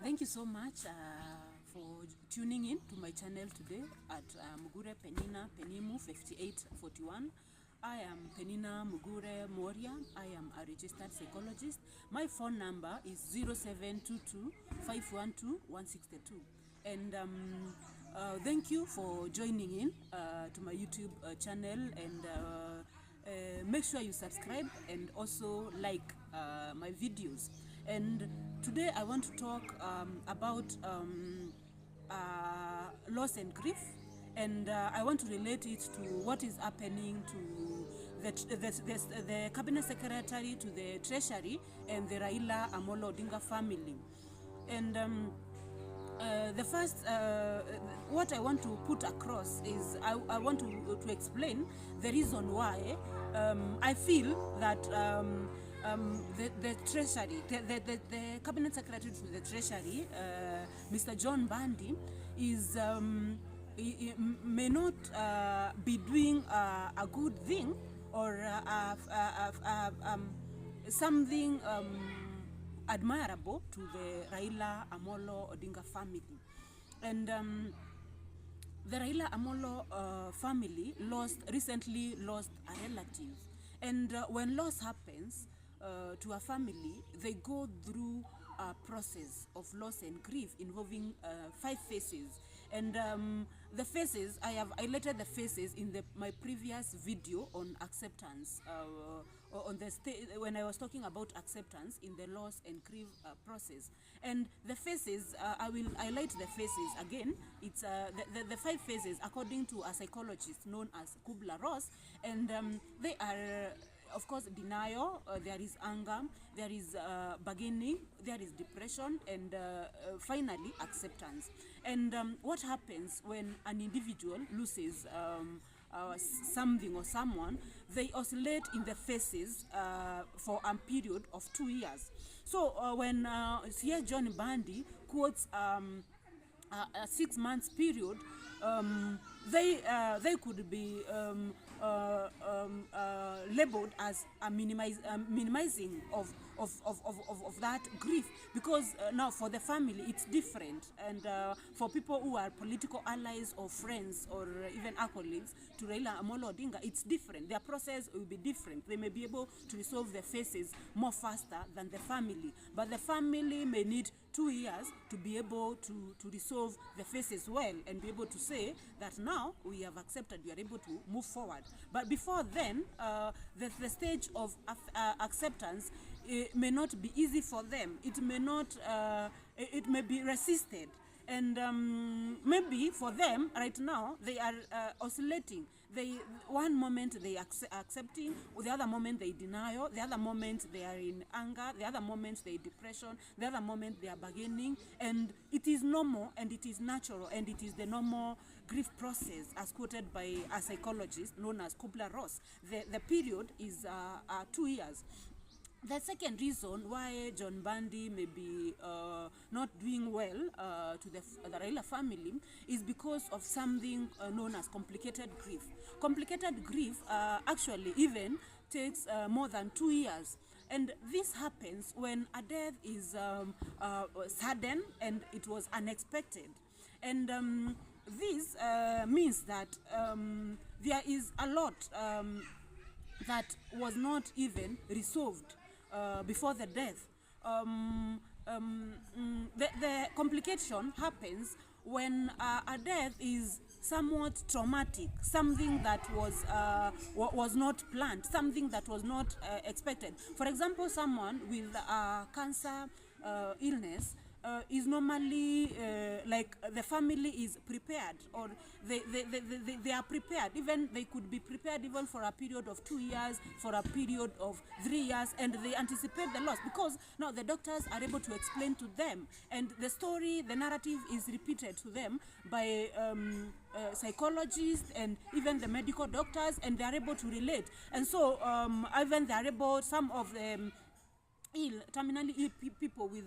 Thank you so much for tuning in to my channel today at Mugure Penina Penimu 5841. I am Penina Mugure Moria. I am a registered psychologist. My phone number is 0722 512 162. And thank you for joining in to my YouTube channel, and make sure you subscribe and also like my videos. And today I want to talk about loss and grief, and I want to relate it to what is happening to the Cabinet Secretary, to the Treasury, and the Raila Amolo Odinga family. And the first, what I want to put across is I want to explain the reason why I feel that the Treasury, the Cabinet Secretary to the Treasury, Mr. John Mbadi, is he may not be doing a good thing or something admirable to the Raila Amolo Odinga family. And the Raila Amolo family recently lost a relative. And when loss happens to a family, they go through a process of loss and grief involving 5 phases. And the phases, I have highlighted the phases in my previous video on acceptance, when I was talking about acceptance in the loss and grief process. And the phases, I will highlight the phases again. It's the 5 phases according to a psychologist known as Raila'S, and they are, of course, denial, there is anger, there is bargaining, there is depression, and finally acceptance. And what happens when an individual loses something or someone? They oscillate in the phases for a period of 2 years. So when here John Mbadi quotes a 6 months period, they could be labeled as a minimizing of that grief, because now for the family it's different, and for people who are political allies or friends or even colleagues to Raila Amolo Odinga, it's different. Their process will be different. They may be able to resolve their phases more faster than the family, but the family may need 2 years to be able to resolve the phases well and be able to say that now we have accepted, we are able to move forward. But before then, the stage of acceptance, it may not be easy for them. It may not, it may be resisted. And maybe for them right now they are oscillating. One moment they accepting, the other moment they denial, the other moment they are in anger, the other moment they depression, the other moment they are bargaining. And it is normal and it is natural, and it is the normal grief process as quoted by a psychologist known as Raila'S. The period is 2 years. The second reason why John Mbadi may be not doing well to the Raila family is because of something known as complicated grief. Complicated grief actually even takes more than 2 years. And this happens when a death is sudden and it was unexpected. And this means that there is a lot that was not even resolved before the death. The complication happens when a death is somewhat traumatic, something that was not planned, something that was not expected. For example, someone with cancer illness is normally like the family is prepared, or they are prepared. Even they could be prepared even for a period of 2 years, for a period of 3 years, and they anticipate the loss because now the doctors are able to explain to them, and the story, the narrative is repeated to them by psychologists and even the medical doctors, and they are able to relate. And so even they are able, some of them terminally ill people with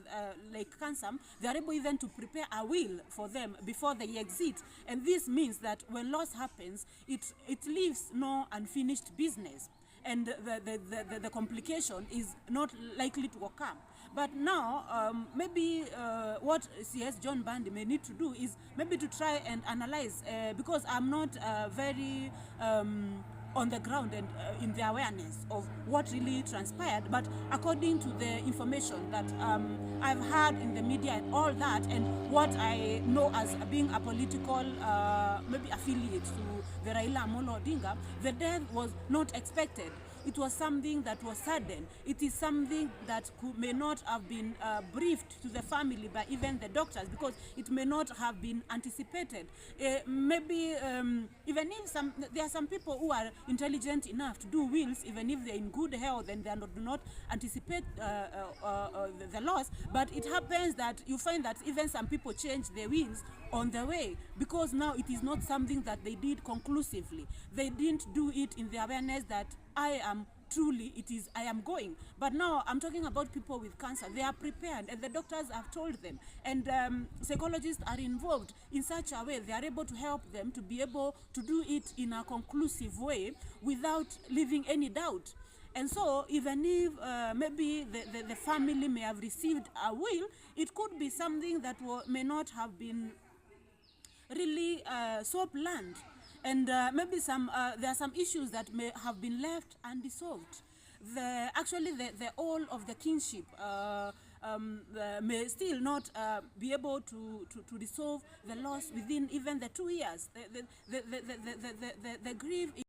like cancer, they are able even to prepare a will for them before they exit. And this means that when loss happens, it leaves no unfinished business, and the complication is not likely to occur. But now, maybe what CS John Mbadi may need to do is maybe to try and analyze, because I'm not very on the ground and in the awareness of what really transpired, but according to the information that I've heard in the media and all that, and what I know as being a political maybe affiliate to the Raila Amolo Odinga, the death was not expected. It was something that was sudden. It is something that may not have been briefed to the family by even the doctors, because it may not have been anticipated. Maybe even if there are some people who are intelligent enough to do wills, even if they're in good health and they do not anticipate the loss. But it happens that you find that even some people change their wills on the way, because now it is not something that they did conclusively. They didn't do it in the awareness that I am going. But now I'm talking about people with cancer. They are prepared, and the doctors have told them, and psychologists are involved in such a way they are able to help them to be able to do it in a conclusive way without leaving any doubt. And so even if maybe the family may have received a will, it could be something that may not have been really so planned. And maybe there are some issues that may have been left unresolved. Actually, the all of the kinship may still not be able to resolve the loss within even the 2 years. The grief